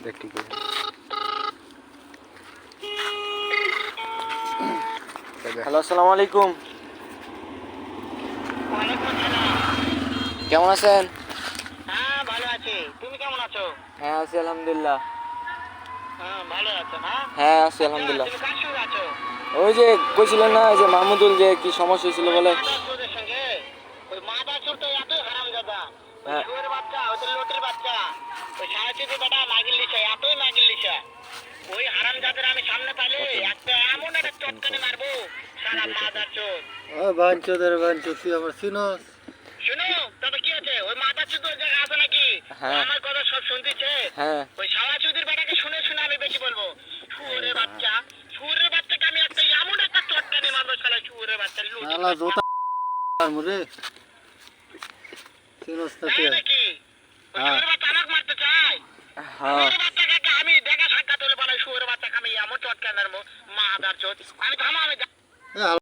দেখি করে হ্যালো, আসসালামু আলাইকুম। ওয়ালাইকুম আসসালাম। কেমন আছেন? হ্যাঁ, ভালো আছি। তুমি কেমন আছো? হ্যাঁ, আছি আলহামদুলিল্লাহ। হ্যাঁ, ভালো আছো না? হ্যাঁ, আছি আচ্ছা, আলহামদুলিল্লাহ। তুমি কার সঙ্গে আছো? ওই যে কইছিলেন না যে মাহমুদুল যে কি সমস্যা হয়েছিল ওই বলে। মাদারচোদের সঙ্গে। ওই মাদারচোদ তো এতই হারামজাদা। ওই হ্যাঁ। শুয়োরের বাচ্চা, ওই তো লটির বাচ্চা। ওই সারাচিতে বেটা মাগির লিচা, এতই মাগির লিচা। ওই হারামজাদের আমি সামনে পাইলে একটা এমন একটা চটকানি মারবো, সারা মাদারচোদ। ও বাঞ্চোদের বাঞ্চো, তুই আমার চিনস? শুনো, তবে কি আছে? ওই মাদারচোদ ওই জায়গায় আছে নাকি? ও হ্যাঁ। আমার কথা সব শুনতেছে। হ্যাঁ। ওই সারাচুদির বেটাকে শুনে শুনে আমি বেশি বলবো। শুয়োরের বাচ্চা, শুয়োরের বাচ্চাকে আমি একটা এমন একটা চটকানি মারবো, শালা শুয়োরের বাচ্চা লুটি শালা জোতা মুরে চিনস না তুই? নাকি? ওই হ্যাঁ। শুয়োরের বাচ্চা আমাকে মারতে চায়। হ্যাঁ। শুয়োরের বাচ্চাকে আমি দেখা সাক্ষাৎ হলে বলে শুয়োরের বাচ্চাকে আমি এমন চটকানি মারবো, মাদারচোদ। আমি থামো, আমি